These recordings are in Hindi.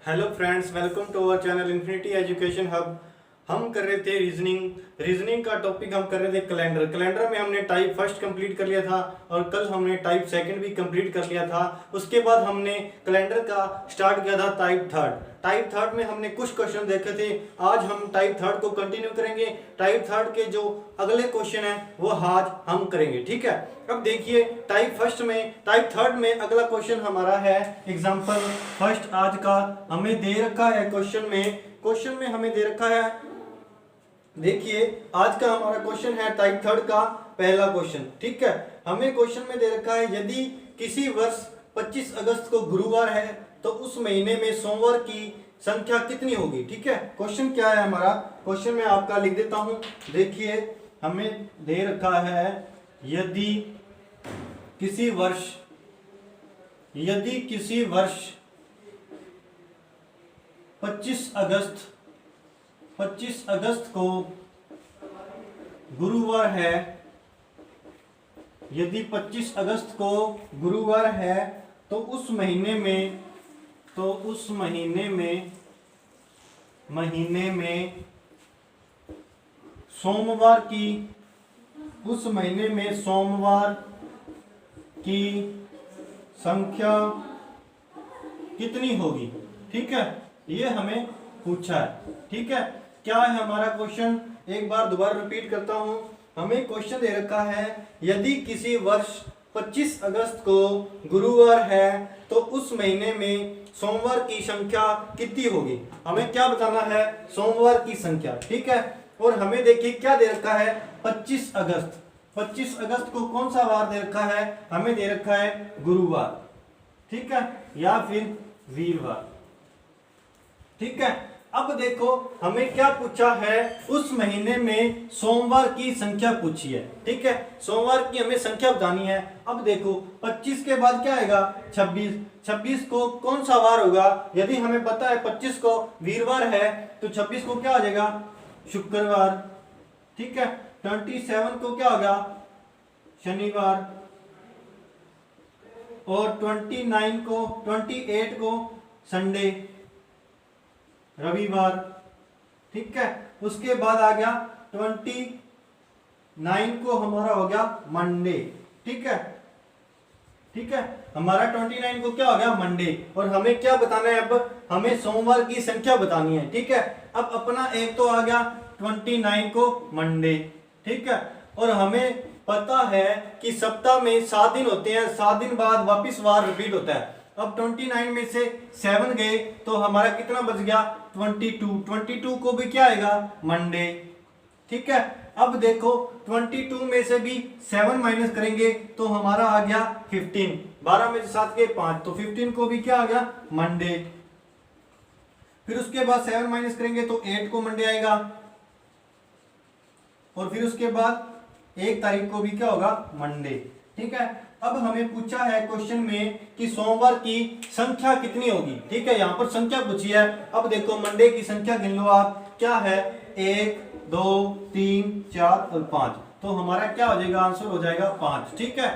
Hello friends, welcome to our channel infinity education hub. हम कर रहे थे रीजनिंग का टॉपिक हम कर रहे थे कैलेंडर में हमने टाइप फर्स्ट कंप्लीट कर लिया था और कल हमने टाइप सेकंड भी कंप्लीट कर लिया था। उसके बाद हमने कैलेंडर का स्टार्ट किया था टाइप थर्ड में हमने कुछ क्वेश्चन देखे थे। आज हम टाइप थर्ड को कंटिन्यू करेंगे। टाइप थर्ड के जो अगले क्वेश्चन है वो आज हम करेंगे, ठीक है। अब देखिए टाइप थर्ड में अगला क्वेश्चन हमारा है एग्जांपल फर्स्ट। आज का हमें दे रखा है क्वेश्चन में हमें दे रखा है, देखिए आज का हमारा क्वेश्चन है टाइप थर्ड का पहला क्वेश्चन, ठीक है। हमें क्वेश्चन में दे रखा है यदि किसी वर्ष 25 अगस्त को गुरुवार है तो उस महीने में सोमवार की संख्या कितनी होगी, ठीक है। क्वेश्चन क्या है हमारा, क्वेश्चन मैं आपका लिख देता हूं। देखिए हमें दे रखा है यदि किसी वर्ष 25 अगस्त को गुरुवार है, यदि 25 अगस्त को गुरुवार है तो उस महीने में सोमवार की संख्या कितनी होगी, ठीक है। ये हमें पूछा है, ठीक है। क्या है हमारा क्वेश्चन, एक बार दोबारा रिपीट करता हूं। हमें क्वेश्चन दे रखा है यदि किसी वर्ष 25 अगस्त को गुरुवार है तो उस महीने में सोमवार की संख्या कितनी होगी। हमें क्या बताना है, सोमवार की संख्या, ठीक है। और हमें देखिए क्या दे रखा है 25 अगस्त को कौन सा वार दे रखा है, हमें दे रखा है गुरुवार, ठीक है, या फिर वीरवार, ठीक है। अब देखो हमें क्या पूछा है, उस महीने में सोमवार की संख्या पूछी है, ठीक है। सोमवार की हमें संख्या बतानी है। अब देखो 25 के बाद क्या आएगा 26 को कौन सा वार होगा, यदि हमें पता है 25 को वीरवार है तो 26 को क्या आ जाएगा शुक्रवार, ठीक है। 27 को क्या होगा शनिवार और 28 को संडे रविवार, ठीक है। उसके बाद आ गया 29 को हमारा हो गया मंडे, ठीक है, ठीक है। हमारा 29 को क्या हो गया मंडे। और हमें क्या बताना है, अब हमें सोमवार की संख्या बतानी है, ठीक है। अब अपना एक तो आ गया 29 को मंडे, ठीक है। और हमें पता है कि सप्ताह में 7 दिन होते हैं, 7 दिन बाद वापिस वार रिपीट होता है। अब 29 में से 7 गए तो हमारा कितना बच गया 22 को भी क्या आएगा मंडे, ठीक है। अब देखो 22 में से भी 7 माइनस करेंगे तो हमारा आ गया 15, 12 में से 7 गए 5 तो 15 को भी क्या आ गया मंडे। फिर उसके बाद 7 माइनस करेंगे तो 8 को मंडे आएगा और फिर उसके बाद 1 तारीख को भी क्या होगा मंडे, ठीक है। अब हमें पूछा है क्वेश्चन में कि सोमवार की संख्या कितनी होगी, ठीक है। यहाँ पर संख्या पूछी है। अब देखो मंडे की संख्या गिन लो आप, क्या है 1 2 3 4 और 5, तो हमारा क्या हो जाएगा आंसर हो जाएगा 5, ठीक है।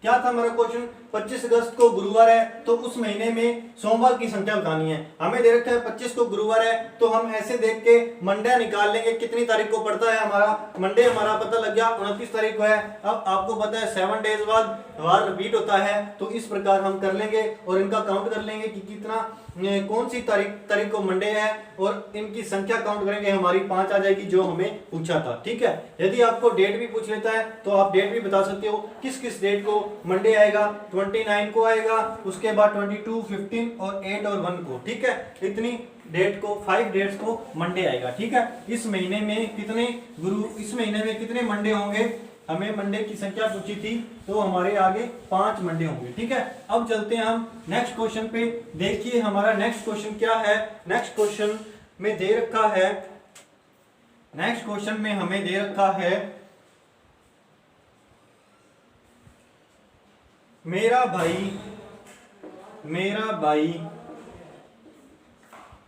क्या था हमारा क्वेश्चन, 25 अगस्त को गुरुवार है तो उस महीने में सोमवार की संख्या बतानी है। हमें दे रखा है 25 को गुरुवार है तो हम ऐसे देख के मंडे निकाल लेंगे कितनी तारीख को पड़ता है हमारा। मंडे हमारा पता लग गया 29 तारीख को है। अब आपको पता है 7 डेज बाद वार रिपीट होता है, तो इस प्रकार हम कर लेंगे और इनका काउंट कर लेंगे कि कितना कौन सी तारीख को मंडे है और इनकी संख्या काउंट करेंगे, हमारी 5 आ जाएगी जो हमें पूछा था, ठीक है। यदि आपको डेट भी पूछ लेता है तो आप डेट भी बता सकते हो किस किस डेट को मंडे आएगा, 29 को आएगा, उसके बाद 22 15 और 8 और 1 को, ठीक है। इतनी डेट को 5 डेट्स को मंडे आएगा, ठीक है। इस महीने में कितने मंडे होंगे, हमें मंडे की संख्या पूछी थी तो हमारे आगे 5 मंडे होंगे, ठीक है। अब चलते हैं हम नेक्स्ट क्वेश्चन पे। देखिए हमारा नेक्स्ट क्वेश्चन क्या है, नेक्स्ट क्वेश्चन में दे रखा है मेरा भाई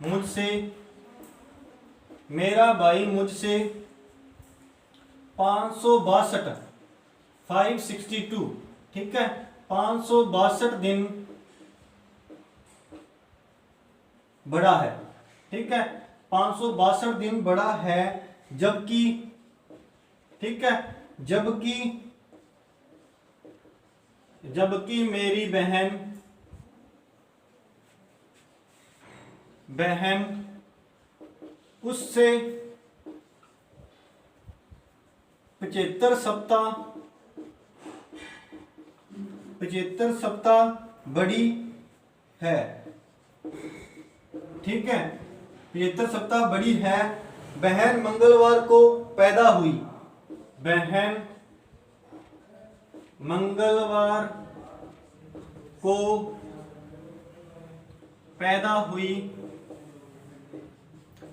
मुझसे 562, ठीक है, 562 दिन बड़ा है। ठीक है, 562 दिन बड़ा है, जबकि, ठीक है, जबकि मेरी बहन उससे 75 सप्ताह बड़ी है। ठीक है, 75 सप्ताह बड़ी है। बहन मंगलवार को पैदा हुई। बहन मंगलवार को पैदा हुई।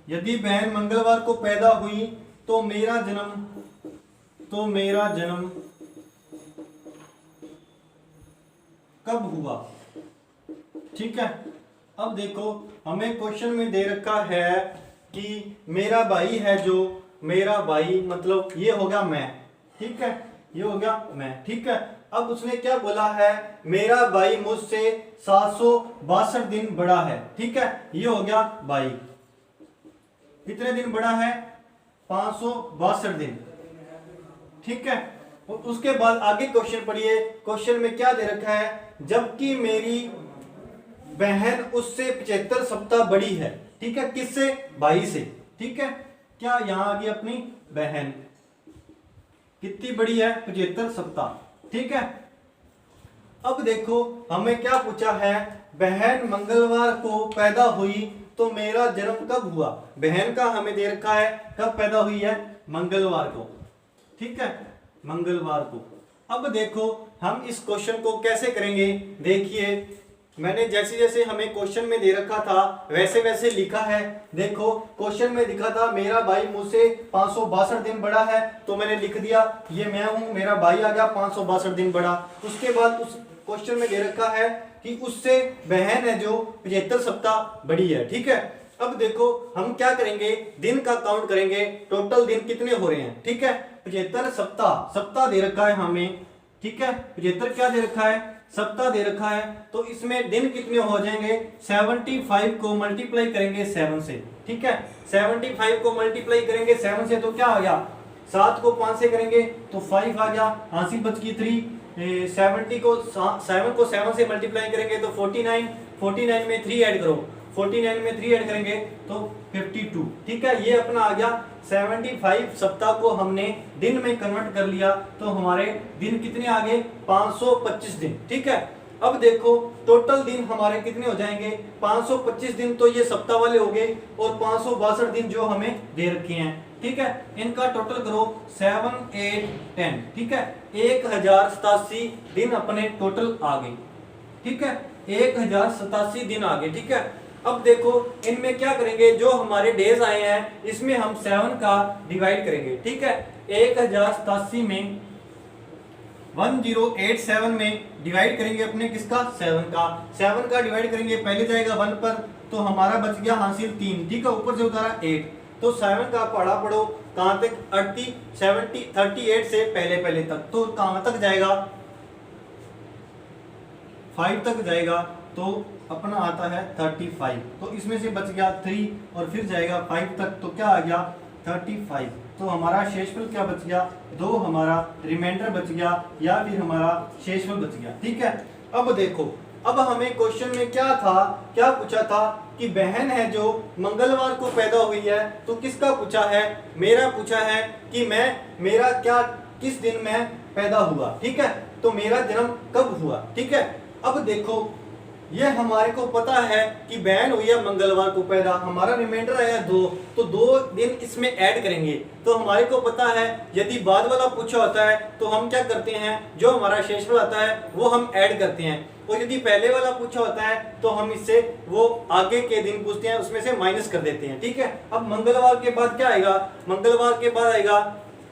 यदि बहन मंगलवार को पैदा हुई तो मेरा जन्म कब हुआ। ठीक है, अब देखो हमें क्वेश्चन में दे रखा है कि मेरा भाई है, जो मेरा भाई मतलब ये हो गया मैं। ठीक है, ये हो गया मैं। ठीक है, अब उसने क्या बोला है, मेरा भाई मुझसे 762 दिन बड़ा है। ठीक है, ये हो गया भाई। कितने दिन बड़ा है, 562 दिन। ठीक है, और उसके बाद आगे क्वेश्चन पढ़िए। क्वेश्चन में क्या दे रखा है, जबकि मेरी बहन उससे 75 सप्ताह बड़ी है। ठीक है, किससे, भाई से। ठीक है, क्या यहां आ गई अपनी बहन, कितनी बड़ी है, 75 सप्ताह। ठीक है, अब देखो हमें क्या पूछा है, बहन मंगलवार को पैदा हुई तो मेरा जन्म कब हुआ। बहन का हमें दे रखा है, कब पैदा हुई है, मंगलवार को। ठीक है, मंगलवार को। अब देखो हम इस क्वेश्चन को कैसे करेंगे। देखिए मैंने जैसे जैसे हमें क्वेश्चन में दे रखा था वैसे वैसे लिखा है। देखो क्वेश्चन में लिखा था मेरा भाई मुझसे 562 दिन बड़ा है, तो मैंने लिख दिया ये मैं हूं, मेरा भाई आ गया 562 दिन बड़ा। उसके बाद उस क्वेश्चन में दे रखा है कि उससे बहन है जो 75 सप्ताह बड़ी है। ठीक है, अब देखो हम क्या करेंगे, दिन का काउंट करेंगे, टोटल दिन कितने हो रहे हैं। ठीक है, 75 सप्ताह दे रखा है हमें। ठीक है, 75 क्या दे रखा है, सप्ताह दे रखा है, तो इसमें दिन कितने हो जाएंगे, 75 को मल्टीप्लाई करेंगे 7 से। ठीक है, 75 को मल्टीप्लाई करेंगे 7 से तो क्या आ गया, 7 को 5 से करेंगे तो 5 आ गया, हासिल बच गई 3। 7 को 7 से मल्टीप्लाई करेंगे तो 49 में 3 ऐड करो, 49 में 3 ऐड करेंगे तो 52। ठीक है, ये अपना आ गया 75 सप्ताह को हमने दिन में कन्वर्ट कर लिया तो हमारे दिन कितने आ गए, 525 दिन। ठीक है, अब देखो टोटल दिन हमारे कितने हो जाएंगे, 525 दिन तो ये सप्ताह वाले हो गए और 562 दिन जो हमें दे रखे हैं। ठीक है, इनका टोटल करो 7 8 10। ठीक है, 1087 दिन अपने टोटल आ गए। ठीक है, 1087 दिन आ गए। ठीक है, अब देखो इनमें क्या करेंगे, जो हमारे डेज आए हैं इसमें हम 7 का डिवाइड करेंगे। ठीक है, 1087 में 1087 में डिवाइड करेंगे अपने किसका, 7 का डिवाइड करेंगे, पहले जाएगा 1 पर तो हमारा बच गया हासिल 3। ठीक है, ऊपर से उतारा 8, तो 7 का पढ़ो कहां तक, 38 से पहले तक, तो कहां तक जाएगा, 5 तक जाएगा, तो अपना आता है 35। तो इसमें से बच गया 3 और फिर जाएगा 5 तक, तो क्या आ गया 35। तो हमारा शेषफल क्या बच गया, 2 हमारा रिमाइंडर बच गया या फिर हमारा शेषफल बच गया। ठीक है, अब देखो अब हमें क्वेश्चन में क्या पूछा था कि बहन है जो मंगलवार को पैदा हुई है, तो किसका पूछा है, मेरा पूछा है कि मेरा क्या किस दिन में पैदा हुआ। ठीक है, तो मेरा जन्म कब हुआ। ठीक है, अब देखो ये हमारे को पता है कि बहन हुई है मंगलवार को पैदा, हमारा रिमाइंडर आया 2, तो 2 दिन इसमें ऐड करेंगे। तो हमारे को पता है यदि बाद वाला पूछा होता है तो हम क्या करते हैं, जो हमारा शेषफल आता है वो हम ऐड करते हैं, और यदि पहले वाला पूछा होता है तो हम इससे वो आगे के दिन पूछते हैं उसमें से माइनस कर देते हैं। ठीक है, अब मंगलवार के बाद क्या आएगा, मंगलवार के बाद आएगा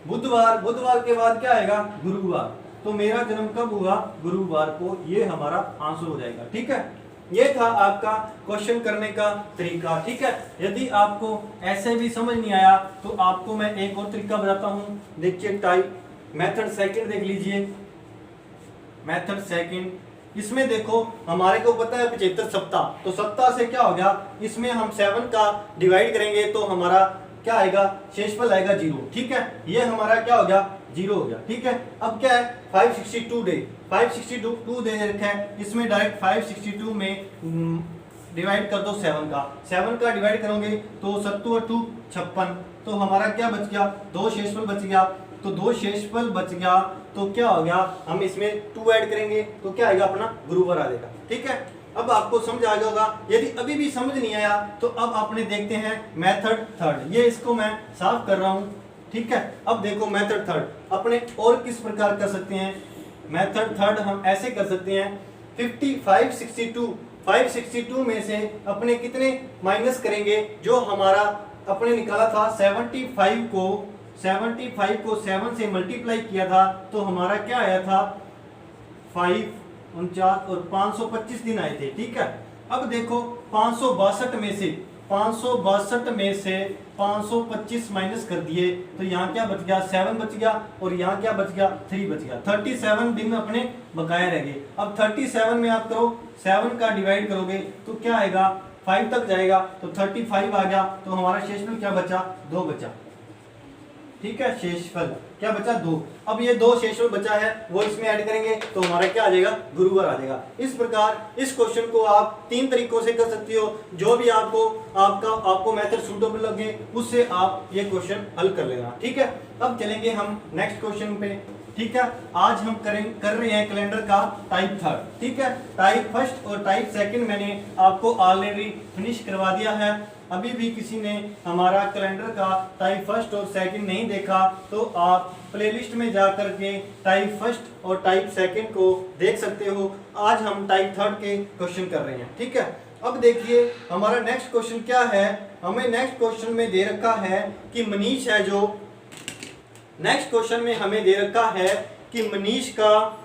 बुधवार, बुधवार के बाद क्या आएगा, गुरुवार। तो मेरा जन्म कब हुआ, गुरुवार को, ये हमारा आंसर हो जाएगा। ठीक है, ये था आपका क्वेश्चन करने का तरीका। ठीक है, यदि आपको ऐसे भी समझ नहीं आया तो आपको मैं एक और तरीका बताता हूं। देखिए टाइप मेथड सेकंड देख लीजिए, मेथड सेकंड इसमें देखो हमारे को पता है 75 सप्ताह, तो सप्ताह से क्या हो गया, इसमें हम 7 का डिवाइड करेंगे तो हमारा क्या आएगा, शेषफल आएगा 0। ठीक है, ये हमारा क्या हो गया, 0 हो गया। ठीक है, अब क्या है 562 डे, 562 डे रखा है, इसमें डायरेक्ट 562 में डिवाइड कर दो 7 का डिवाइड करोगे तो 7 और 2 56, तो हमारा क्या बच गया, 2 शेषफल बच गया। तो 2 शेषफल बच गया तो क्या हो गया, हम इसमें 2 ऐड करेंगे तो क्या आएगा, अपना गुरुवार आ जाएगा। ठीक है, अब आपको समझ आ गया होगा। यदि अभी भी समझ नहीं आया तो अब आपने देखते हैं मेथड थर्ड, ये इसको मैं साफ कर रहा हूं। ठीक है, अब देखो मेथड थर्ड अपने और किस प्रकार कर सकते हैं। मेथड थर्ड हम ऐसे कर सकते हैं, 562 में से अपने कितने माइनस करेंगे, जो हमारा अपने निकाला था 75 को 7 से मल्टीप्लाई किया था तो हमारा क्या आया था 5 49 और 525 दिन आए थे। ठीक है, अब देखो 562 में से 525 माइनस कर दिए तो यहाँ क्या बच गया, 7 बच गया, और यहाँ क्या बच गया, 3 बच गया। 37 दिन अपने बकाया रह गए। अब 37 में आप करो 7 का डिवाइड करोगे तो क्या आएगा, 5 तक जाएगा तो 35 आ गया, तो हमारा शेषफल क्या बचा, 2 बचा। ठीक है, शेषफल क्या बचा, 2। अब ये 2 शेषफल बचा है वो इसमें ऐड करेंगे तो हमारा क्या आ जाएगा, गुरुवार आ जाएगा। इस प्रकार इस क्वेश्चन को आप 3 तरीकों से कर सकते हो, जो भी आपको मेथड सूटेबल लगे उससे आप ये क्वेश्चन हल कर लेना। ठीक है, अब चलेंगे हम नेक्स्ट क्वेश्चन पे। ठीक है, आज हम कर रहे हैं कैलेंडर का टाइप थर्ड। ठीक है, टाइप फर्स्ट और टाइप सेकंड मैंने आपको ऑलरेडी फिनिश करवा दिया है। अभी भी किसी ने हमारा कैलेंडर का टाइप फर्स्ट और सेकंड नहीं देखा तो आप प्लेलिस्ट में जा करके टाइप फर्स्ट और टाइप सेकंड को देख सकते हो। आज हम टाइप थर्ड के क्वेश्चन कर रहे हैं। ठीक है, अब देखिए हमारा नेक्स्ट क्वेश्चन क्या है। हमें नेक्स्ट क्वेश्चन में दे रखा है कि मनीष है, जो नेक्स्ट क्वेश्चन में हमें दे रखा है कि मनीष का,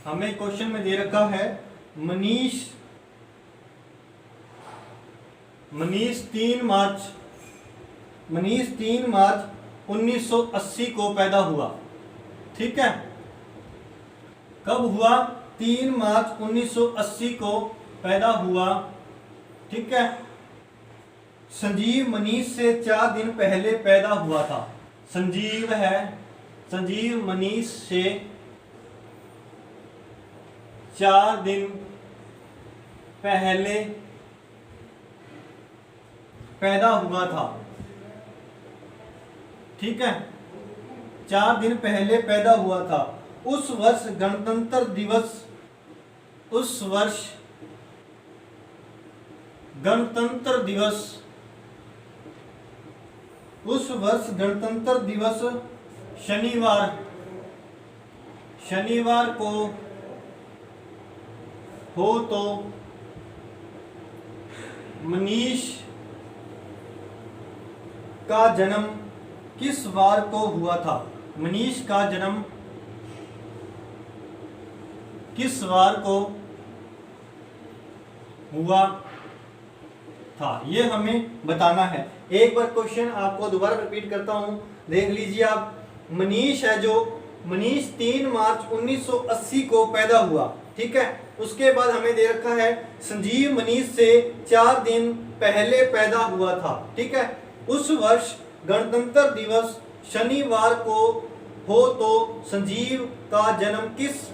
हमें क्वेश्चन में दे रखा है मनीष 3 मार्च 1980 को पैदा हुआ। ठीक है, कब हुआ, 3 मार्च 1980 को पैदा हुआ। ठीक है, संजीव मनीष से 4 दिन पहले पैदा हुआ था। संजीव मनीष से 4 दिन पहले पैदा हुआ था। ठीक है, 4 दिन पहले पैदा हुआ था। उस वर्ष गणतंत्र दिवस शनिवार को हो तो मनीष का जन्म किस वार को हुआ था। मनीष का जन्म किस वार को हुआ था, ये हमें बताना है। एक बार क्वेश्चन आपको दोबारा रिपीट करता हूं, देख लीजिए आप। मनीष है जो, मनीष 3 मार्च 1980 को पैदा हुआ। ठीक है, उसके बाद हमें दे रखा है संजीव मनीष से 4 दिन पहले पैदा हुआ था। ठीक है, उस वर्ष गणतंत्र दिवस शनिवार को हो तो संजीव का जन्म किस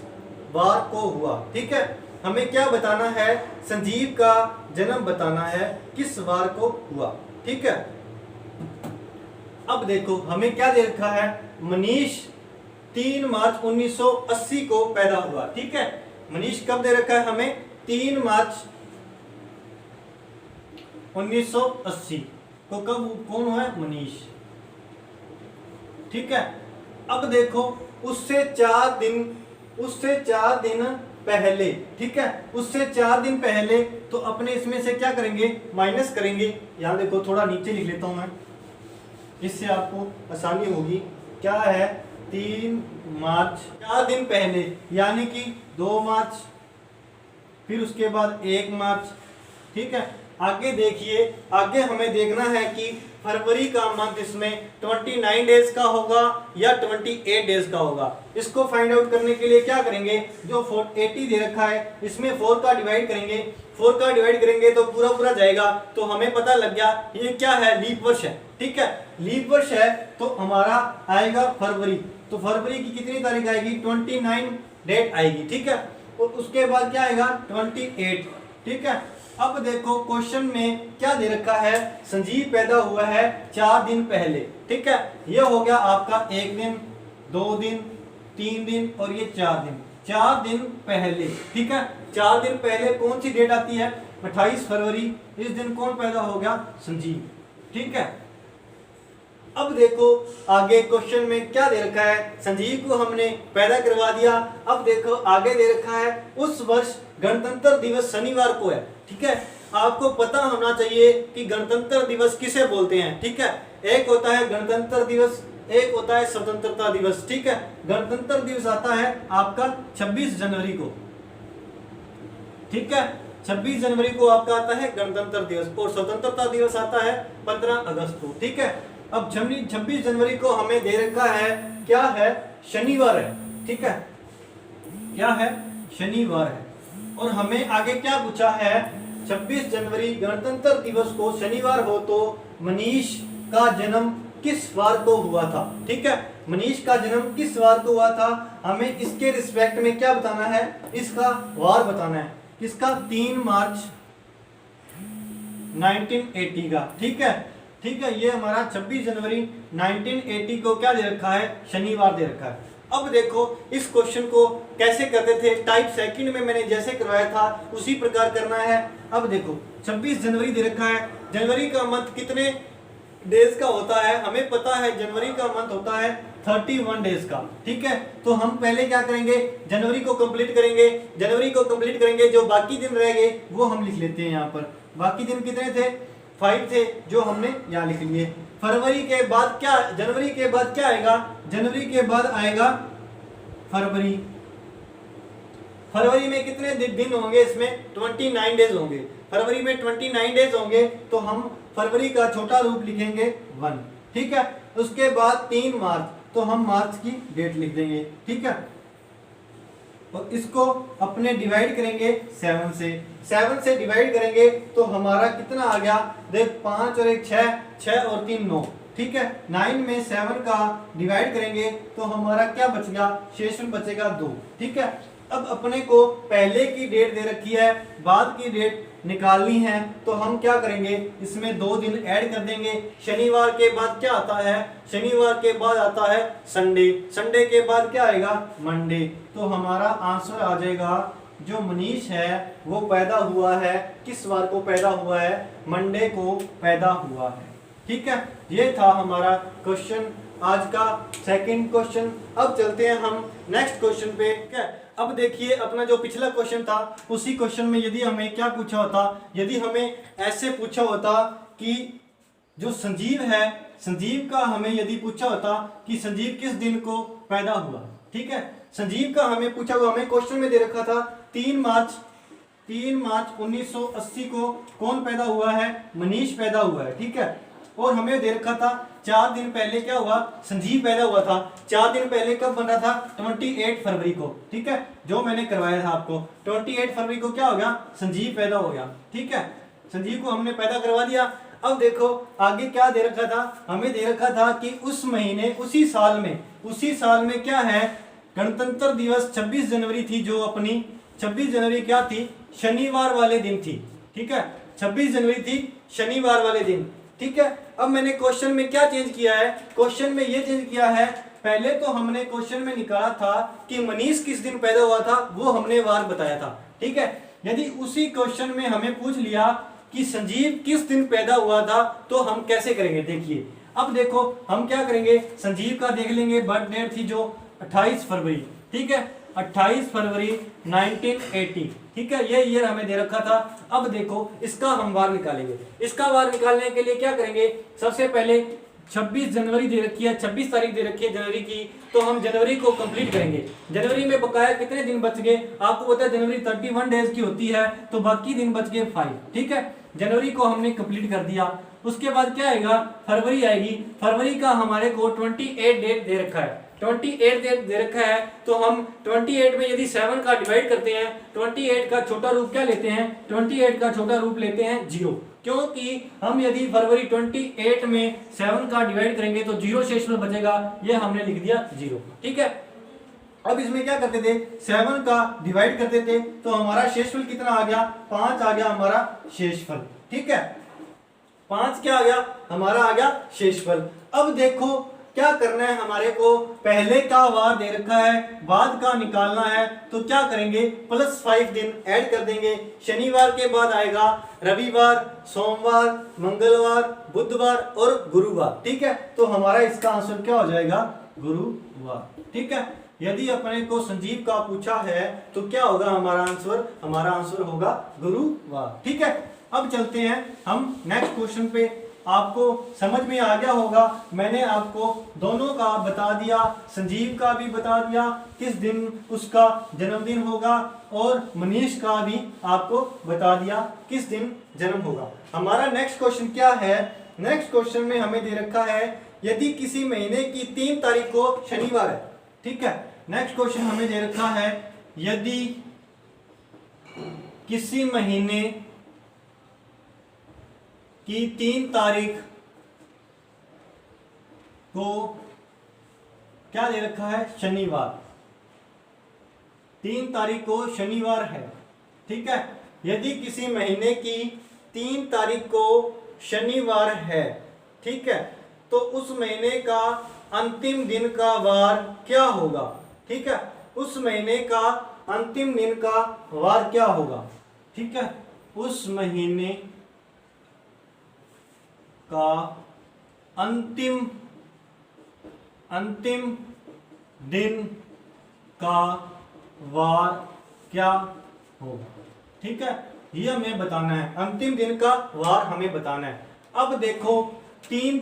वार को हुआ। ठीक है, हमें क्या बताना है, संजीव का जन्म बताना है किस वार को हुआ। ठीक है, अब देखो हमें क्या दे रखा है, मनीष 3 मार्च 1980 को पैदा हुआ। ठीक है, मनीष कब दे रखा है हमें, 3 मार्च 1980 को कब कौन हुआ है, मनीष। ठीक है, अब देखो उससे 4 दिन पहले। ठीक है, उससे 4 दिन पहले तो अपने इसमें से क्या करेंगे, माइनस करेंगे। यहां देखो थोड़ा नीचे लिख लेता हूं मैं, इससे आपको आसानी होगी। क्या है, 3 मार्च 4 दिन पहले यानी कि 2 मार्च, फिर उसके बाद 1 मार्च। ठीक है, आगे देखिए, आगे हमें देखना है कि फरवरी का मंथ इसमें 29 डेज का होगा या 28 डेज का होगा। इसको फाइंड आउट करने के लिए क्या करेंगे, जो 80 दे रखा है इसमें 4 का डिवाइड करेंगे, 4 का डिवाइड करेंगे तो पूरा पूरा जाएगा, तो हमें पता लग गया ये क्या है, लीप वर्ष है। ठीक है, लीप वर्ष है तो हमारा आएगा फरवरी, तो फरवरी की कितनी तारीख आएगी, 29 डेट आएगी। ठीक है, और उसके बाद क्या आएगा 28। ठीक है, अब देखो क्वेश्चन में क्या दे रखा है, संजीव पैदा हुआ है 4 दिन पहले। ठीक है, ये हो गया आपका 1 दिन, 2 दिन, 3 दिन और ये 4 दिन, 4 दिन पहले। ठीक है, 4 दिन पहले कौन सी डेट आती है, 28 फरवरी। इस दिन कौन पैदा हो गया, संजीव। ठीक है, अब देखो आगे क्वेश्चन में क्या दे रखा है, संजीव को हमने पैदा करवा दिया। अब देखो आगे दे रखा है उस वर्ष गणतंत्र दिवस शनिवार को है। ठीक है, आपको पता होना चाहिए कि गणतंत्र दिवस किसे बोलते हैं। ठीक है, एक होता है गणतंत्र दिवस, एक होता है स्वतंत्रता दिवस। ठीक है, गणतंत्र दिवस आता है आपका 26 जनवरी को। ठीक है, 26 जनवरी को आपका आता है गणतंत्र दिवस और स्वतंत्रता दिवस आता है 15 अगस्त को। ठीक है, अब 26 जनवरी को हमें दे रखा है क्या है, शनिवार है। ठीक है, क्या है, शनिवार है। और हमें आगे क्या पूछा है, 26 जनवरी गणतंत्र दिवस को शनिवार हो तो मनीष का जन्म किस वार को हुआ था। ठीक है, मनीष का जन्म किस वार को हुआ था, हमें इसके रिस्पेक्ट में क्या बताना है, इसका वार बताना है। किसका, 3 मार्च 1980 का। ठीक है, ठीक है, ये हमारा 26 जनवरी 1980 को क्या दे रखा है, शनिवार दे रखा है। अब देखो इस क्वेश्चन को कैसे करते थे, टाइप सेकंड में मैंने जैसे करवाया था उसी प्रकार करना है। अब देखो 26 जनवरी दे रखा है, जनवरी का मंथ कितने डेज का होता है, हमें पता है जनवरी का मंथ होता है 31 डेज का। ठीक है, तो हम पहले क्या करेंगे, जनवरी को कंप्लीट करेंगे, जनवरी को कंप्लीट करेंगे, जो बाकी दिन रह गए वो हम लिख लेते हैं यहाँ पर। बाकी दिन कितने थे, 5 थे, जो हमने यहाँ लिख लिए। फरवरी के बाद क्या, जनवरी के बाद क्या आएगा, जनवरी के बाद आएगा फरवरी। फरवरी में कितने दिन होंगे, इसमें 29 डेज होंगे। फरवरी में 29 डेज होंगे तो हम फरवरी का छोटा रूप लिखेंगे 1। ठीक है, उसके बाद 3 मार्च, तो हम मार्च की डेट लिख देंगे। ठीक है, और इसको अपने डिवाइड करेंगे 7 से, 7 से डिवाइड करेंगे तो हमारा कितना आ गया, देख 5 और 1 6, 6 और 3 9। ठीक है, 9 में 7 का डिवाइड करेंगे तो हमारा क्या बच गया, शेष में बचेगा 2। ठीक है, अब अपने को पहले की डेट दे रखी है, बाद की डेट निकालनी है, तो हम क्या करेंगे, इसमें 2 दिन ऐड कर देंगे। शनिवार के बाद क्या आता है, शनिवार के बाद आता है संडे, संडे के बाद क्या आएगा, मंडे। तो हमारा आंसर आ जाएगा, जो मनीष है वो पैदा हुआ है, किस वार को पैदा हुआ है, मंडे को पैदा हुआ है। ठीक है, ये था हमारा क्वेश्चन, आज का सेकंड क्वेश्चन। अब चलते हैं हम नेक्स्ट क्वेश्चन पे। ठीक है, अब देखिए अपना जो पिछला क्वेश्चन था उसी क्वेश्चन में यदि हमें क्या पूछा होता, यदि हमें ऐसे पूछा होता कि जो संजीव है, संजीव का हमें यदि पूछा होता कि संजीव किस दिन को पैदा हुआ। ठीक है, संजीव का हमें पूछा हुआ, हमें क्वेश्चन में दे रखा था 3 मार्च 1980 को कौन पैदा हुआ है, मनीष पैदा हुआ है। ठीक है, और हमें दे रखा था 4 दिन पहले क्या हुआ, संजीव पैदा हुआ था। 4 दिन पहले कब बन रहा था, 28 फरवरी को। ठीक है, जो मैंने करवाया था आपको, 28 फरवरी को क्या हो गया, संजीव पैदा हो गया। ठीक है, संजीव को हमने पैदा करवा दिया। अब देखो आगे क्या दे रखा था, हमें दे रखा था कि उस महीने उसी साल में क्या है, गणतंत्र दिवस 26 जनवरी थी, जो अपनी 26 जनवरी क्या थी, शनिवार वाले दिन थी। ठीक है, 26 जनवरी थी शनिवार वाले दिन। ठीक है, अब मैंने क्वेश्चन में क्या चेंज किया है, क्वेश्चन में ये चेंज किया है, पहले तो हमने क्वेश्चन में निकाला था कि मनीष किस दिन पैदा हुआ था, वो हमने वार बताया था। ठीक है, यदि उसी क्वेश्चन में हमें पूछ लिया कि संजीव किस दिन पैदा हुआ था, तो हम कैसे करेंगे, देखिए। अब देखो हम क्या करेंगे, संजीव का देख लेंगे, बर्थ डेट थी जो 28 फरवरी। ठीक है, 28 फरवरी 1980। ठीक है, ये ईयर हमें दे रखा था। अब देखो इसका हम वार निकालेंगे। इसका वार निकालने के लिए क्या करेंगे, सबसे पहले 26 जनवरी दे रखी है, 26 तारीख दे रखी है जनवरी की, तो हम जनवरी को कंप्लीट करेंगे। जनवरी में बकाया कितने दिन बच गए, आपको पता है जनवरी 31 डेज की होती है, तो बाकी दिन बच गए 5। ठीक है, जनवरी को हमने कंप्लीट कर दिया। उसके बाद क्या आएगा, फरवरी आएगी। फरवरी का हमारे को 28 डेट दे रखा है, 28 डेट दे रखा है। तो हम 28 में यदि 7 का डिवाइड करते हैं, 28 का छोटा रूप क्या लेते हैं, 28 का छोटा रूप लेते हैं 0, क्योंकि हम यदि फरवरी 28 में 7 का डिवाइड करेंगे तो 0 शेषफल बचेगा, ये हमने लिख दिया 0। ठीक है, अब इसमें क्या करते थे, 7 का डिवाइड करते थे तो हमारा शेषफल कितना आ गया, 5 आ गया हमारा शेषफल। ठीक है, 5 क्या आ गया, हमारा आ गया शेषफल। अब देखो क्या करना है हमारे को, पहले का वार दे रखा है, बाद का निकालना है, तो क्या करेंगे, +5 दिन ऐड कर देंगे। शनिवार के बाद आएगा रविवार, सोमवार, मंगलवार, बुधवार और गुरुवार। ठीक है, तो हमारा इसका आंसर क्या हो जाएगा, गुरुवार। ठीक है, यदि अपने को संजीव का पूछा है तो क्या होगा हमारा आंसर, हमारा आंसर होगा गुरुवार। ठीक है, अब चलते हैं हम नेक्स्ट क्वेश्चन पे। आपको समझ में आ गया होगा, मैंने आपको दोनों का बता दिया, संजीव का भी बता दिया किस दिन उसका जन्मदिन होगा, और मनीष का भी आपको बता दिया किस दिन जन्म होगा। हमारा नेक्स्ट क्वेश्चन क्या है, नेक्स्ट क्वेश्चन में हमें दे रखा है यदि किसी महीने की 3 तारीख को शनिवार है। ठीक है, नेक्स्ट क्वेश्चन हमें दे रखा है यदि किसी महीने की 3 तारीख को क्या दे रखा है, शनिवार, 3 तारीख को शनिवार है। ठीक है, यदि किसी महीने की 3 तारीख को शनिवार है, ठीक है, तो उस महीने का अंतिम दिन का वार क्या होगा। ठीक है, उस महीने का अंतिम दिन का वार क्या होगा। ठीक है, उस महीने का अंतिम दिन का वार क्या होगा। ठीक है, ये हमें बताना है, अंतिम दिन का वार हमें बताना है। अब देखो 3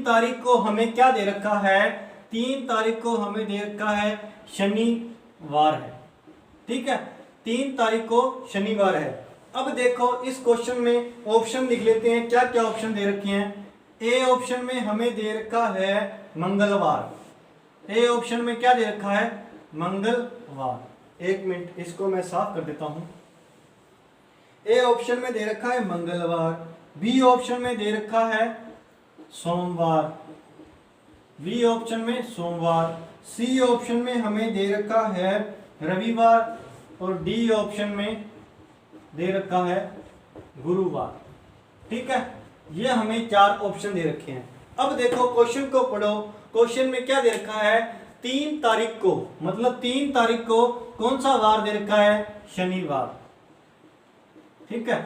तारीख को हमें क्या दे रखा है, 3 तारीख को हमें दे रखा है शनिवार है। ठीक है, 3 तारीख को शनिवार है। अब देखो इस क्वेश्चन में ऑप्शन लिख लेते हैं, क्या क्या ऑप्शन दे रखे हैं। ए ऑप्शन में हमें दे रखा है मंगलवार। ए ऑप्शन में क्या दे रखा है, मंगलवार। एक मिनट, इसको मैं साफ कर देता हूं। ए ऑप्शन में दे रखा है मंगलवार, बी ऑप्शन में दे रखा है सोमवार, बी ऑप्शन में सोमवार, सी ऑप्शन में हमें दे रखा है रविवार, और डी ऑप्शन में दे रखा है गुरुवार। ठीक है, ये हमें 4 ऑप्शन दे रखे हैं। अब देखो क्वेश्चन को पढ़ो, क्वेश्चन में क्या दे रखा है, 3 तारीख को, मतलब 3 तारीख को कौन सा वार दे रखा है, शनिवार। ठीक है,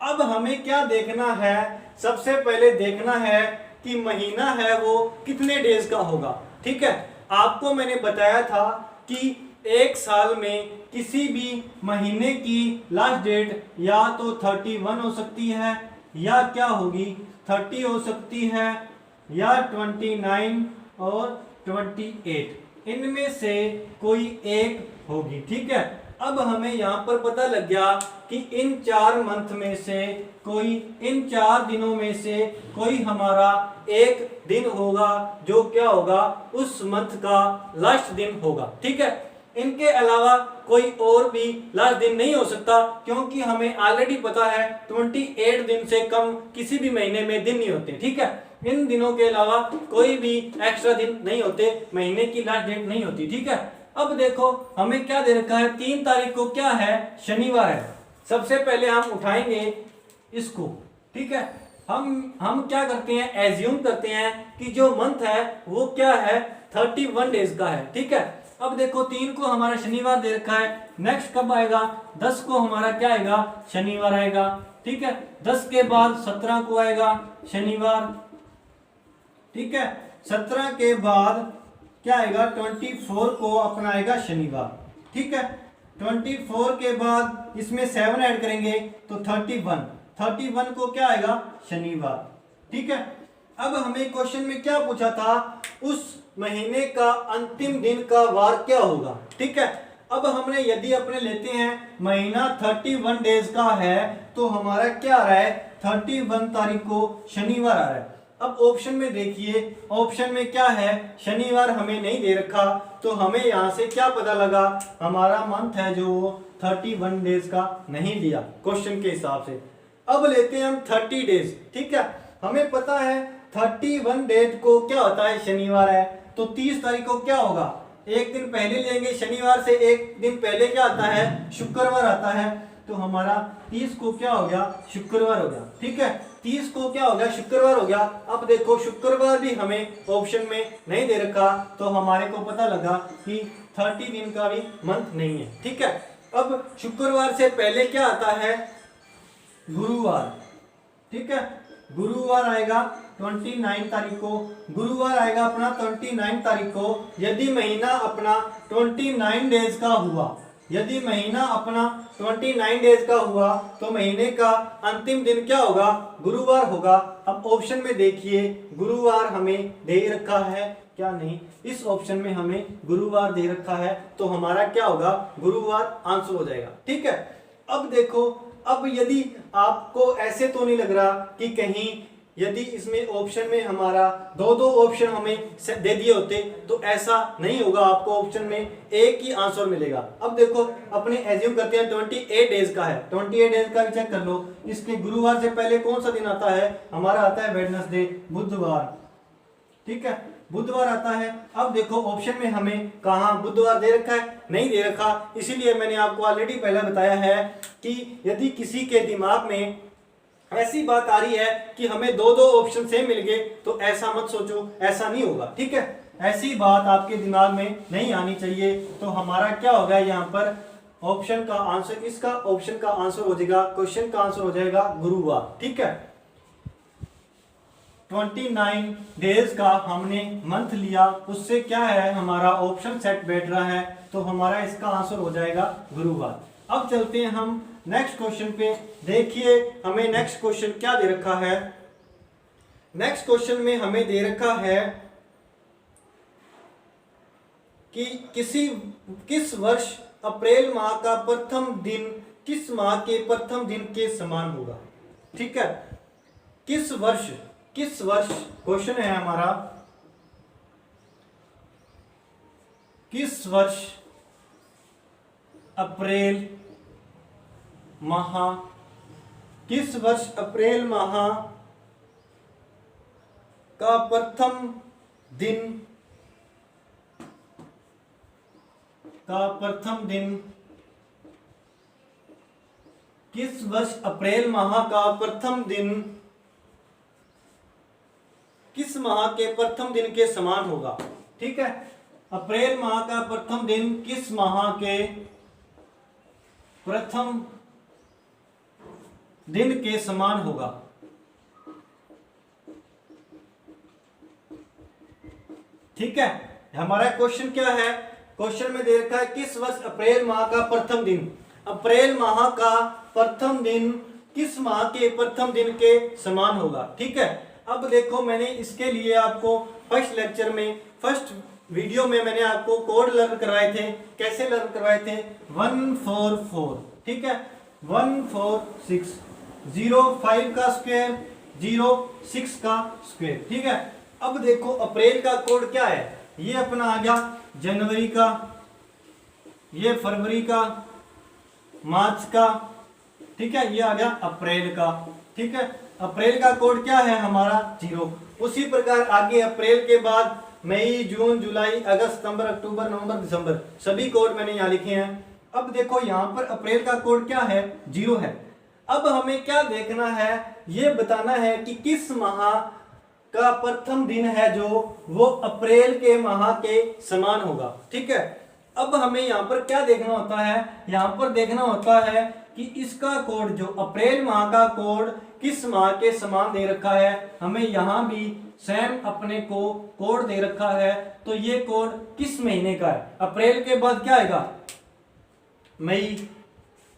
अब हमें क्या देखना है, सबसे पहले देखना है कि महीना है वो कितने डेज का होगा। ठीक है, आपको मैंने बताया था कि एक साल में किसी भी महीने की लास्ट डेट या तो 31 हो सकती है, या क्या होगी 30 हो सकती है, या 29 और 28, इनमें से कोई एक होगी। ठीक है, अब हमें यहाँ पर पता लग गया कि इन 4 मंथ में से कोई, इन 4 दिनों में से कोई हमारा एक दिन होगा जो क्या होगा, उस मंथ का लास्ट दिन होगा। ठीक है, इनके अलावा कोई और भी लास्ट दिन नहीं हो सकता, क्योंकि हमें ऑलरेडी पता है 28 दिन से कम किसी भी महीने में दिन नहीं होते। ठीक है, इन दिनों के अलावा कोई भी एक्स्ट्रा दिन नहीं होते, महीने की लास्ट डेट नहीं होती। ठीक है, अब देखो हमें क्या दे रखा है, 3 तारीख को क्या है, शनिवार है। सबसे पहले हम उठाएंगे इसको। ठीक है, हम क्या करते हैं, एज्यूम करते हैं कि जो मंथ है वो क्या है, 31 डेज का है। ठीक है, अब देखो 3 को हमारा शनिवार दे रखा है, नेक्स्ट कब आएगा, 10 को हमारा क्या आएगा, शनिवार आएगा। ठीक है, 10 के बाद 17 को आएगा शनिवार। ठीक है, 17 के बाद क्या आएगा, 24 को अपना आएगा शनिवार। ठीक है, 24 के बाद इसमें 7 ऐड करेंगे तो 31 को क्या आएगा, शनिवार। ठीक है, अब हमें क्वेश्चन में क्या पूछा था, उस महीने का अंतिम दिन का वार क्या होगा। ठीक है, अब हमने यदि अपने लेते हैं महीना 31 डेज का है तो हमारा क्या आ रहा है 31 तारीख को शनिवार आ रहा है। अब ऑप्शन में देखिए, ऑप्शन में क्या है, शनिवार हमें नहीं दे रखा, तो हमें यहाँ से क्या पता लगा, हमारा मंथ है जो 31 डेज का नहीं लिया क्वेश्चन के हिसाब से। अब लेते हैं हम 30 डेज, ठीक है। हमें पता है 31 डेट को क्या होता है, शनिवार है, तो 30 तारीख को क्या होगा, एक दिन पहले लेंगे, शनिवार से एक दिन पहले क्या आता है, शुक्रवार आता है, तो हमारा 30 को क्या हो गया, शुक्रवार हो गया, ठीक है। 30 को क्या हो गया, शुक्रवार हो गया। अब देखो शुक्रवार भी हमें ऑप्शन में नहीं दे रखा, तो हमारे को पता लगा कि 30 दिन का भी मंथ नहीं है, ठीक है। अब शुक्रवार से पहले क्या आता है, गुरुवार, ठीक है। गुरुवार आएगा 29 तारीख को, गुरुवार आएगा अपना 29 तारीख को। यदि महीना अपना 29 डेज का हुआ, यदि महीना अपना 29 डेज का हुआ तो महीने का अंतिम दिन क्या होगा, गुरुवार होगा। अब ऑप्शन में देखिए गुरुवार हमें दे रखा है क्या, नहीं, इस ऑप्शन में हमें गुरुवार दे रखा है, तो हमारा क्या होगा, गुरुवार आंसर हो जाएगा, ठीक है। अब देखो, अब यदि आपको ऐसे तो नहीं लग रहा कि कहीं यदि इसमें ऑप्शन में हमारा दो दो ऑप्शन हमें दे दिए होते तो ऐसा नहीं होगा, आपको ऑप्शन में एक ही आंसर मिलेगा। अब देखो अपने एज्यूम करते हैं 28 डेज का है, 28 डेज का भी चेक कर लो। इसके गुरुवार से पहले कौन सा दिन आता है, हमारा आता है वेडनेसडे, बुधवार, ठीक है, बुधवार आता है। अब देखो ऑप्शन में हमें कहाँ बुधवार दे रखा है, नहीं दे रखा, इसीलिए मैंने आपको ऑलरेडी पहले बताया है कि यदि किसी के दिमाग में ऐसी बात आ रही है कि हमें दो दो ऑप्शन सेम मिल गए तो ऐसा मत सोचो, ऐसा नहीं होगा, ठीक है। ऐसी बात आपके दिमाग में नहीं आनी चाहिए। तो हमारा क्या होगा यहाँ पर ऑप्शन का आंसर, इसका ऑप्शन का आंसर हो जाएगा, क्वेश्चन का आंसर हो जाएगा गुरुवार, ठीक है। 29 डेज का हमने मंथ लिया, उससे क्या है हमारा ऑप्शन सेट बैठ रहा है, तो हमारा इसका आंसर हो जाएगा गुरुवार। अब चलते हैं हम नेक्स्ट क्वेश्चन पे। देखिए हमें नेक्स्ट क्वेश्चन क्या दे रखा है, नेक्स्ट क्वेश्चन में हमें दे रखा है कि किस वर्ष अप्रैल माह का प्रथम दिन किस माह के प्रथम दिन के समान होगा, ठीक है। किस वर्ष क्वेश्चन है हमारा, किस वर्ष अप्रैल माह, किस वर्ष अप्रैल माह का प्रथम दिन किस वर्ष अप्रैल माह का प्रथम दिन किस माह के प्रथम दिन के समान होगा, ठीक है। अप्रैल माह का प्रथम दिन किस माह के प्रथम दिन के समान होगा, ठीक है। हमारा क्वेश्चन क्या है, क्वेश्चन में दे रखा है किस वर्ष अप्रैल माह का प्रथम दिन, अप्रैल माह का प्रथम दिन किस माह के प्रथम दिन के समान होगा, ठीक है। अब देखो मैंने इसके लिए आपको फर्स्ट लेक्चर में, फर्स्ट वीडियो में मैंने आपको कोड लर्न करवाए थे। कैसे लर्न करवाए थे, 144, ठीक है, 146, 05 का स्क्वायर, 06 का स्क्वायर, ठीक है। अब देखो अप्रैल का कोड क्या है, ये अपना आ गया जनवरी का, ये फरवरी का, मार्च का, ठीक है, ये आ गया अप्रैल का, ठीक है। अप्रैल का कोड क्या है हमारा 0। उसी प्रकार आगे अप्रैल के बाद मई, जून, जुलाई, अगस्त, सितंबर, अक्टूबर, नवंबर, दिसंबर, सभी कोड मैंने यहाँ लिखे हैं। अब देखो यहाँ पर अप्रैल का कोड क्या है, 0 है। अब हमें क्या देखना है, ये बताना है कि किस माह का प्रथम दिन है जो वो अप्रैल के माह के समान होगा, ठीक है। अब हमें यहाँ पर क्या देखना होता है, यहाँ पर देखना होता है कि इसका कोड जो अप्रैल माह का कोड किस माह के समान दे रखा है, हमें यहाँ भी सेम अपने को कोड दे रखा है, तो ये कोड किस महीने का है। अप्रैल के बाद क्या आएगा, मई,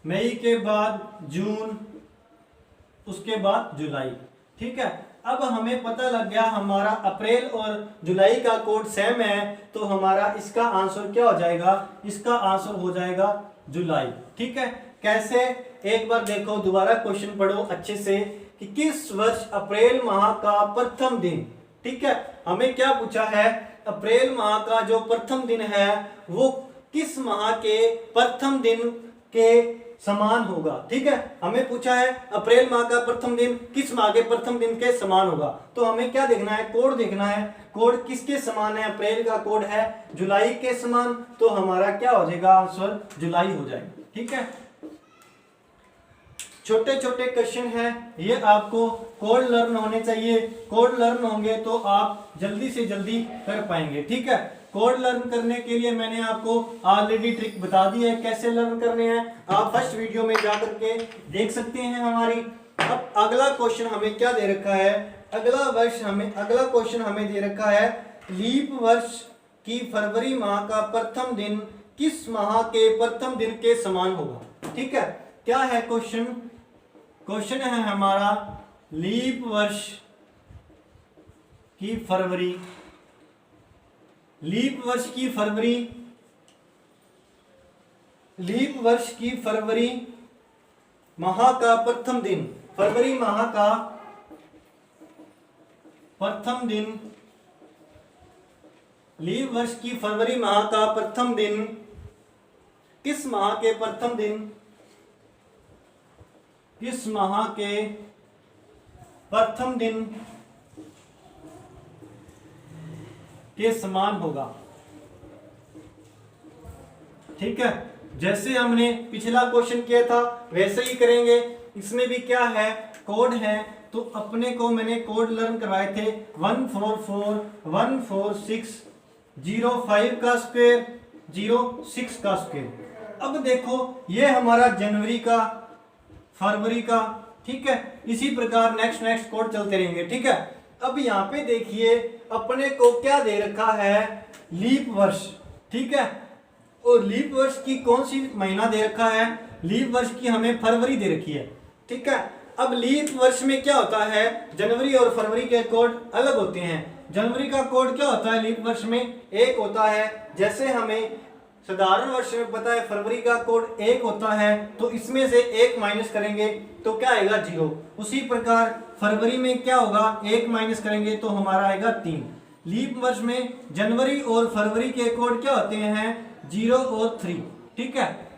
मई के बाद जून, उसके बाद जुलाई, ठीक है। अब हमें पता लग गया हमारा अप्रैल और जुलाई का कोड सेम है, तो हमारा इसका आंसर क्या हो जाएगा, इसका आंसर हो जाएगा जुलाई। ठीक है, कैसे, एक बार देखो, दोबारा क्वेश्चन पढ़ो अच्छे से कि किस वर्ष अप्रैल माह का प्रथम दिन, ठीक है, हमें क्या पूछा है, अप्रैल माह का जो प्रथम दिन है वो किस माह के प्रथम दिन के समान होगा। ठीक है, हमें पूछा है अप्रैल माह का प्रथम दिन किस माह के प्रथम दिन के समान होगा, तो हमें क्या देखना है, कोड देखना है, कोड किसके समान है, अप्रैल का कोड है जुलाई के समान, तो हमारा क्या हो जाएगा, आंसर जुलाई हो जाएगा। ठीक है, छोटे छोटे क्वेश्चन हैं, ये आपको कोड लर्न होने चाहिए, कोड लर्न होंगे तो आप जल्दी से जल्दी कर पाएंगे। ठीक है, कोड लर्न करने के लिए मैंने आपको ऑलरेडी ट्रिक बता दी है कैसे लर्न करने हैं, आप फर्स्ट वीडियो में जा करके देख सकते हैं हमारी। अब अगला क्वेश्चन हमें क्या दे रखा है, अगला क्वेश्चन हमें दे रखा है लीप वर्ष की फरवरी माह का प्रथम दिन किस माह के प्रथम दिन के समान होगा। ठीक है, क्या है क्वेश्चन, क्वेश्चन है हमारा लीप वर्ष की फरवरी, लीप वर्ष की फरवरी, लीप वर्ष की फरवरी माह का प्रथम दिन, फरवरी माह का प्रथम दिन, लीप वर्ष की फरवरी माह का प्रथम दिन किस माह के प्रथम दिन, किस माह के प्रथम दिन के समान होगा। ठीक है, जैसे हमने पिछला क्वेश्चन किया था वैसे ही करेंगे, इसमें भी क्या है, कोड है, तो अपने को मैंने कोड लर्न करवाए थे 1441460 का स्क्वायर 06 का स्क्वायर। अब देखो ये हमारा जनवरी का, फरवरी का, ठीक है, इसी प्रकार नेक्स्ट कोड चलते रहेंगे। ठीक है, अब यहाँ पे देखिए अपने को क्या दे रखा है, लीप वर्ष। ठीक है, और लीप वर्ष की कौन सी महीना दे रखा है, लीप वर्ष की हमें फरवरी दे रखी है। ठीक है, अब लीप वर्ष में क्या होता है, जनवरी और फरवरी के कोड अलग होते हैं। जनवरी का कोड क्या होता है लीप वर्ष में, 1 होता है, जैसे हमें साधारण वर्ष में पता है फरवरी का कोड 1 होता है, तो इसमें से 1 माइनस करेंगे तो क्या आएगा, 0। उसी प्रकार फरवरी में क्या होगा, 1 माइनस करेंगे तो हमारा आएगा 3। लीप वर्ष में जनवरी और फरवरी के कोड क्या होते हैं, 0 और 3। ठीक है,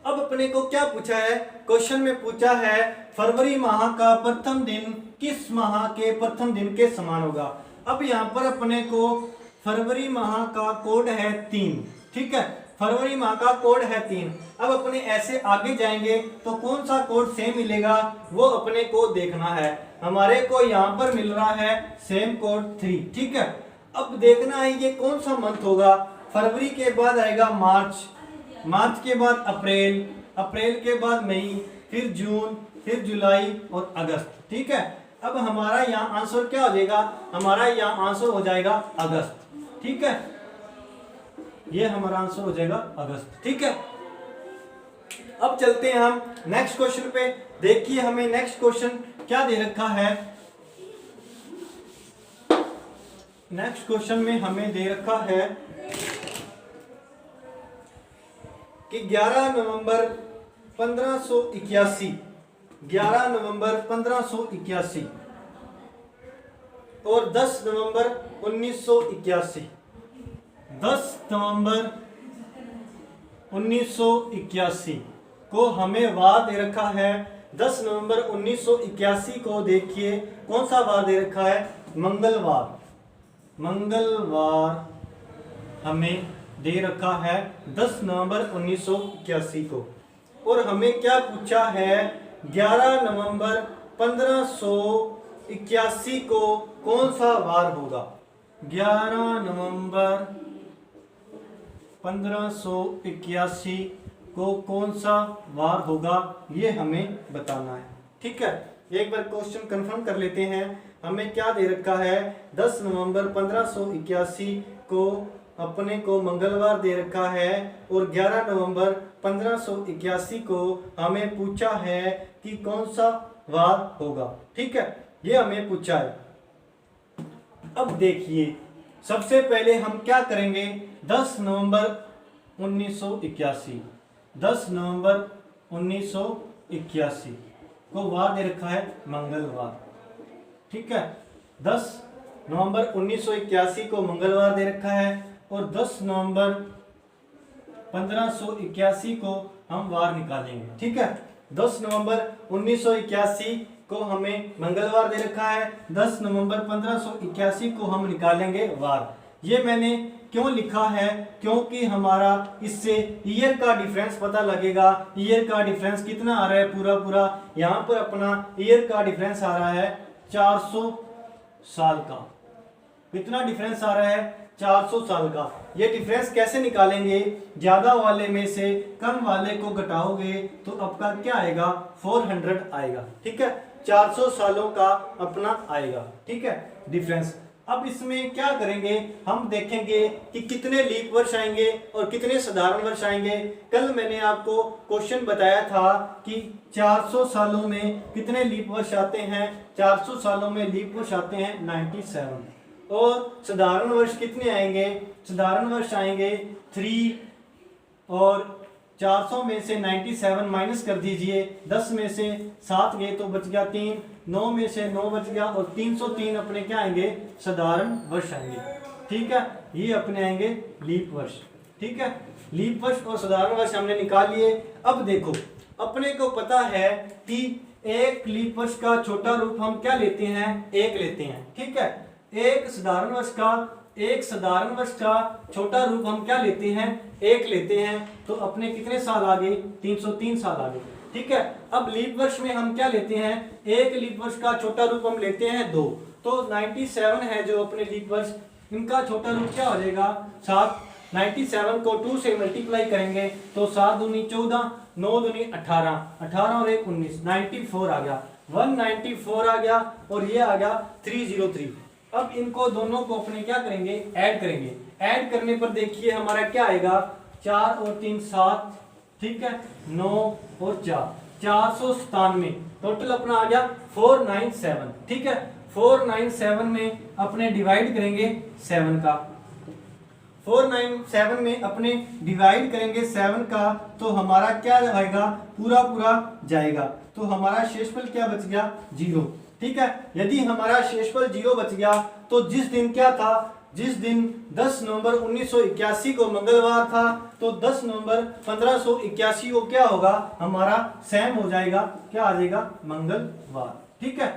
अब अपने को क्या पूछा है, क्वेश्चन में पूछा है फरवरी माह का प्रथम दिन किस माह के प्रथम दिन के समान होगा। अब यहाँ पर अपने को फरवरी माह का कोड है 3। ठीक है, फरवरी माह का कोड है 3। अब अपने ऐसे आगे जाएंगे तो कौन सा कोड सेम मिलेगा वो अपने को देखना है। हमारे को यहाँ पर मिल रहा है सेम कोड 3। ठीक है, अब देखना है ये कौन सा मंथ होगा, फरवरी के बाद आएगा मार्च, मार्च के बाद अप्रैल, अप्रैल के बाद मई, फिर जून, फिर जुलाई और अगस्त। ठीक है, अब हमारा यहाँ आंसर क्या हो जाएगा, हमारा यहाँ आंसर हो जाएगा अगस्त। ठीक है, ये हमारा आंसर हो जाएगा अगस्त। ठीक है, अब चलते हैं हम नेक्स्ट क्वेश्चन पे। देखिए हमें नेक्स्ट क्वेश्चन क्या दे रखा है, नेक्स्ट क्वेश्चन में हमें दे रखा है कि 11 नवंबर 1581, 11 नवंबर 1581 और 10 नवंबर 1981, 10 नवंबर 1981 को हमें वार दे रखा है। 10 नवंबर 1981 को देखिए कौन सा वार दे रखा है, मंगलवार, मंगलवार हमें दे रखा है 10 नवंबर 1981 को। और हमें क्या पूछा है, 11 नवंबर 1581 को कौन सा वार होगा, 11 नवंबर 1581 को कौन सा वार होगा ये हमें बताना है। ठीक है, एक बार क्वेश्चन कंफर्म कर लेते हैं। हमें क्या दे रखा है, 10 नवंबर 1581 को अपने को मंगलवार दे रखा है और 11 नवंबर 1581 को हमें पूछा है कि कौन सा वार होगा। ठीक है, ये हमें पूछा है। अब देखिए सबसे पहले हम क्या करेंगे, 10 नवंबर 1981, 10 नवंबर 1981 को वार दे रखा है मंगलवार। ठीक है, 10 नवंबर 1981 को मंगलवार दे रखा है और 10 नवंबर 1581 को हम वार निकालेंगे। ठीक है, 10 नवंबर 1981 को हमें मंगलवार दे रखा है, 10 नवंबर 1581 को हम निकालेंगे वार। ये मैंने क्यों लिखा है, क्योंकि हमारा इससे ईयर का डिफरेंस पता लगेगा। ईयर का डिफरेंस कितना आ रहा है, पूरा पूरा यहाँ पर अपना ईयर का डिफरेंस आ रहा है 400 साल का। कितना डिफरेंस आ रहा है, 400 साल का। ये डिफरेंस कैसे निकालेंगे, ज्यादा वाले में से कम वाले को घटाओगे तो आपका क्या आएगा, 400 आएगा। ठीक है, 400 सालों का अपना आएगा। ठीक है डिफरेंस। अब इसमें क्या करेंगे, हम देखेंगे कि कितने लीप वर्ष आएंगे और कितने साधारण वर्ष आएंगे। कल मैंने आपको क्वेश्चन बताया था कि 400 सालों में कितने लीप वर्ष आते हैं, 400 सालों में लीप वर्ष आते हैं 97। और साधारण वर्ष कितने आएंगे, साधारण वर्ष आएंगे 3। और 400 में से 97 माइनस कर दीजिए, 10 में से 7 गए तो बच गया 3, 9 में से 9 बच गया और 303 अपने क्या आएंगे, साधारण वर्ष आएंगे। ठीक है, ये अपने आएंगे लीप वर्ष। ठीक है, लीप वर्ष और साधारण वर्ष हमने निकाल लिए। अब देखो अपने को पता है कि एक लीप वर्ष का छोटा रूप हम क्या लेते हैं, 1 लेते हैं। ठीक है, एक साधारण वर्ष का छोटा रूप हम क्या लेते हैं, 1 लेते हैं। तो अपने कितने साल आगे, 303 साल आगे। ठीक है, अब लीप वर्ष में हम क्या लेते हैं, एक लीप वर्ष का छोटा रूप हम लेते हैं 2। तो 97 है जो अपने लीप वर्ष, इनका छोटा रूप क्या हो जाएगा 7। 97 को 2 से मल्टीप्लाई करेंगे तो 7 दूनी 14, 9 दूनी 18, 18 और 1 19, 94 आ गया, 194 आ गया और ये आ गया 303। अब इनको दोनों को अपने क्या करेंगे, ऐड करेंगे। ऐड करने पर देखिए हमारा क्या आएगा, 4 और 3 7, ठीक है, 9 और 4 497। टोटल अपना आ गया 497। ठीक है, 497 में अपने डिवाइड करेंगे 7 का, 497 में अपने डिवाइड करेंगे 7 का तो हमारा क्या आएगा, पूरा पूरा जाएगा। तो हमारा शेषफल क्या बच गया, 0। ठीक है, यदि हमारा शेषफल 0 बच गया तो जिस दिन क्या था, जिस दिन 10 नवंबर 1981 को मंगलवार था तो 10 नवंबर 1581 को क्या होगा, हमारा सेम हो जाएगा, क्या आ जाएगा, मंगलवार। ठीक है,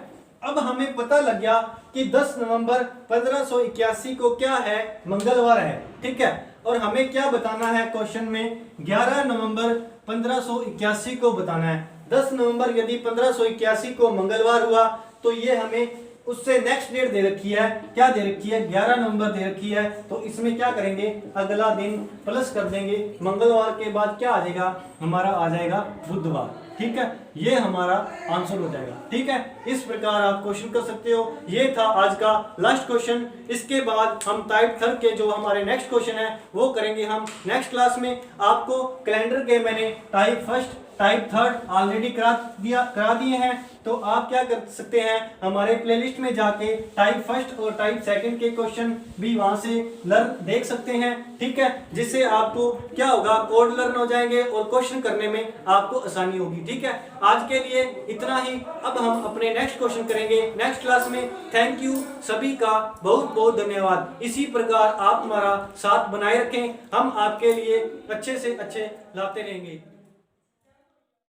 अब हमें पता लग गया कि 10 नवंबर 1581 को क्या है, मंगलवार है। ठीक है, और हमें क्या बताना है क्वेश्चन में, 11 नवंबर 1581 को बताना है। 10 नवंबर यदि 1581 को मंगलवार हुआ तो ये हमें उससे नेक्स्ट डेट दे रखी है, क्या दे रखी है, 11 नवंबर दे रखी है। तो इसमें क्या करेंगे, अगला दिन प्लस कर देंगे, मंगलवार के बाद क्या आ जाएगा, हमारा आ जाएगा बुधवार। ठीक है, ये हमारा आंसर हो जाएगा। ठीक है, इस प्रकार आप क्वेश्चन कर सकते हो। ये था आज का लास्ट क्वेश्चन। इसके बाद हम टाइप 3 के जो हमारे नेक्स्ट क्वेश्चन है वो करेंगे हम नेक्स्ट क्लास में। आपको कैलेंडर के मैंने टाइप 1, टाइप 3 ऑलरेडी करा दिए हैं। तो आप क्या कर सकते हैं, हमारे प्लेलिस्ट में जाके टाइप 1 और टाइप 2 के क्वेश्चन भी वहां से देख सकते हैं। ठीक है, जिससे आपको क्या होगा, कोड लर्न हो जाएंगे और क्वेश्चन करने में आपको आसानी होगी। ठीक है, आज के लिए इतना ही। अब हम अपने नेक्स्ट क्वेश्चन करेंगे नेक्स्ट क्लास में। थैंक यू सभी का, बहुत बहुत धन्यवाद। इसी प्रकार आप हमारा साथ बनाए रखें, हम आपके लिए अच्छे से अच्छे लाते रहेंगे।